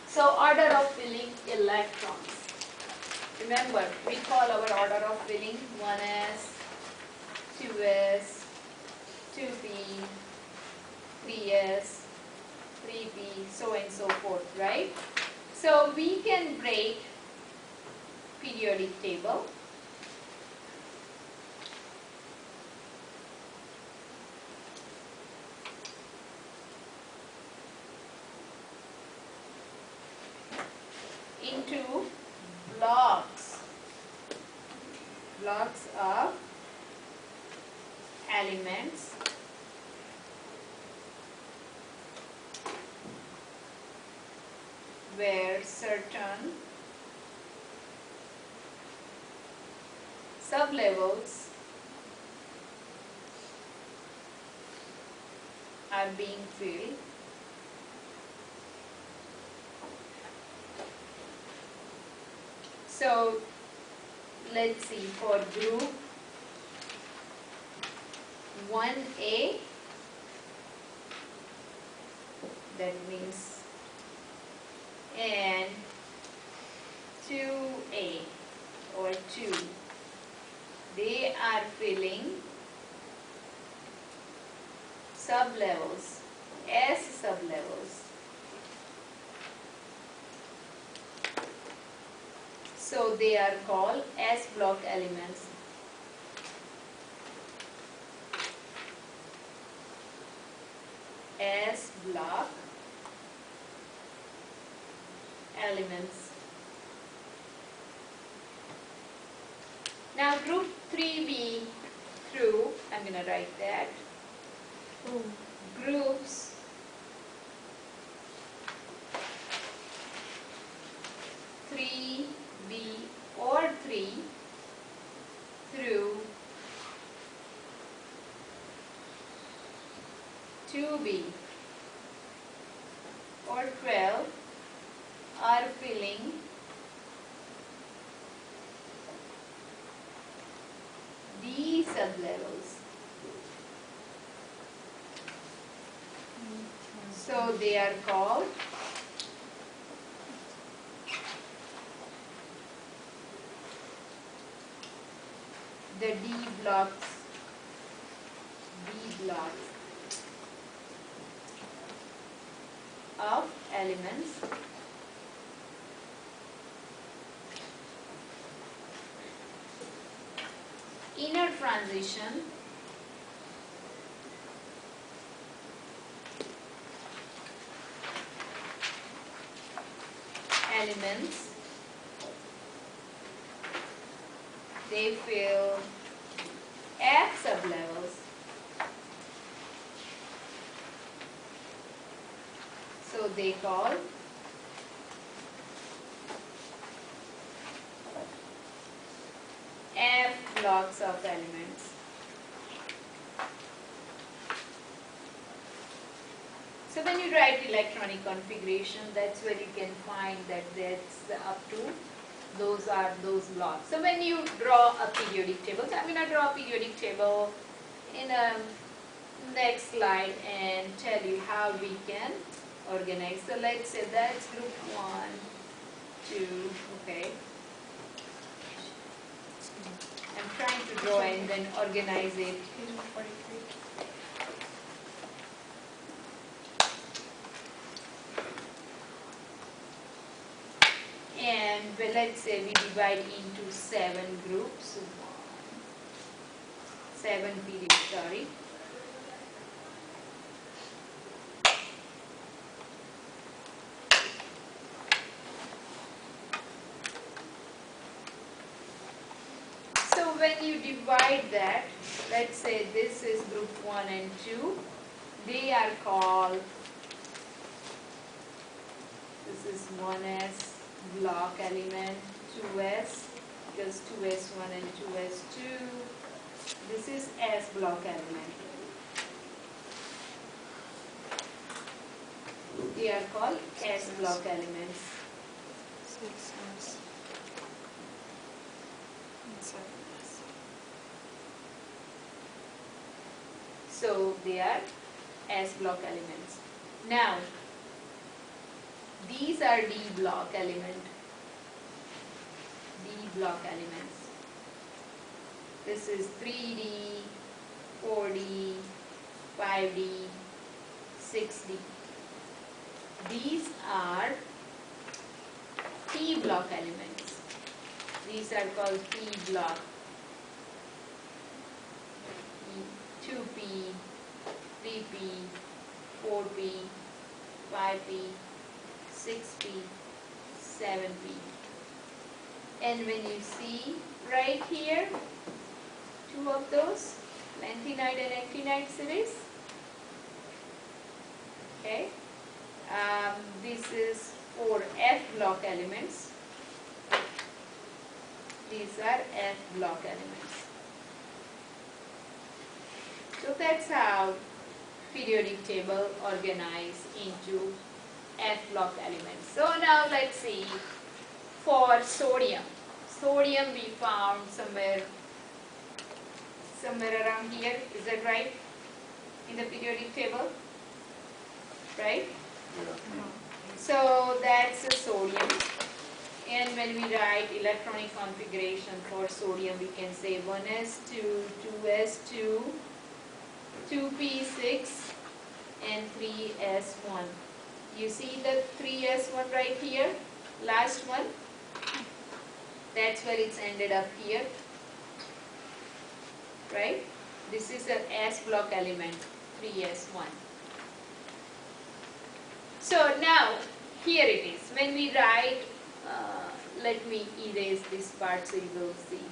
So order of filling electrons. Remember, we call our order of filling 1s, 2s, 2p, 3s, 3p, so and so forth, right? So we can break periodic table into blocks of elements where certain sublevels are being filled. So let's see, for group 1A, that means, and 2A or 2, they are filling sublevels, S sublevels. So they are called S block elements. S block elements. Now group 3B through, I'm going to write that, groups three B or 3 through 2B or 12 are filling D sublevels. So they are called the D blocks of elements inner transition elements, they fill F sublevels. So they call F blocks of elements. So when you write electronic configuration, that's where you can find that that's up to those are those blocks. So when you draw a periodic table, so I'm going to draw a periodic table in a next slide and tell you how we can organize. So let's say that's group 1, 2, okay. I'm trying to draw and then organize it. And well, let's say we divide into 7 groups, 7 periods, sorry. So when you divide that, let's say this is group 1 and 2, they are called, this is 1s block element, 2s, because 2s1 and 2s2, this is S block element. They are called S block elements. 6s and 7s. So they are S block elements. Now, These are D block element. D block elements. This is 3D, 4D, 5D, 6D. These are P block elements. These are called P block. 2P, 3P, 4P, 5P, 6P, 7P. And when you see right here, two of those, lanthanide and actinide series. Okay. This is for F block elements. These are F block elements. So that's how periodic table organized into F block elements. So now let's see for sodium. Sodium we found somewhere around here. Is that right? In the periodic table? Right? Yeah. So that's the sodium. And when we write electronic configuration for sodium, we can say 1s2, 2s2, 2p6, and 3s1. You see the 3s1 right here, last one? That's where it's ended up here. Right? This is an S block element, 3s1. So now, here it is. When we write, let me erase this part so you will see.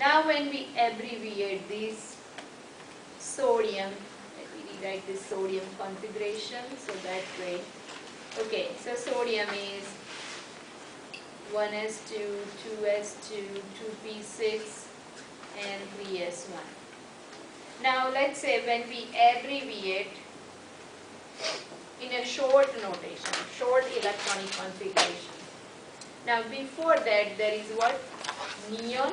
Now when we abbreviate this sodium, let me rewrite this sodium configuration so that way. Okay, so sodium is 1s2, 2s2, 2p6, and 3s1. Now let's say when we abbreviate in a short notation, short electronic configuration. Now before that there is what? Neon.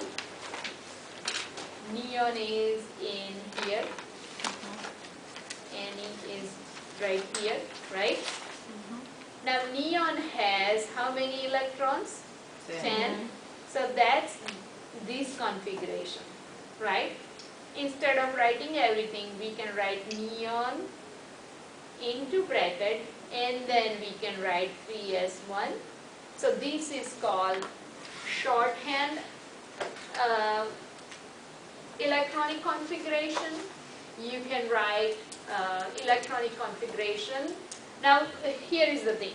Neon is in here. Ne is right here, right? Now neon has how many electrons? 10. So that's this configuration, right? Instead of writing everything, we can write neon into bracket and then we can write 3s1. So this is called shorthand electronic configuration. You can write electronic configuration. Now here is the thing.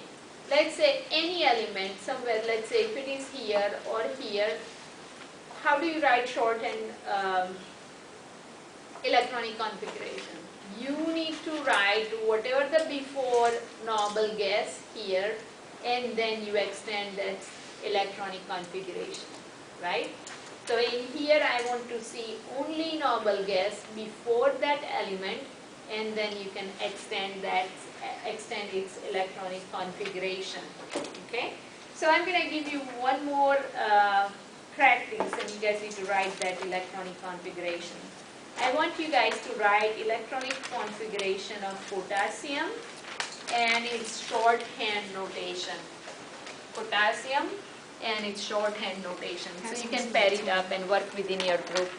Let's say any element somewhere, let's say if it is here or here, how do you write shorthand electronic configuration? You need to write whatever the before noble gas here and then you extend that electronic configuration, right? So in here I want to see only noble gas before that element and then you can extend its electronic configuration, okay? So I'm going to give you one more practice and you guys need to write that electronic configuration. I want you guys to write electronic configuration of potassium and its shorthand notation. Potassium and its shorthand notation. So you can pair it up and work within your group.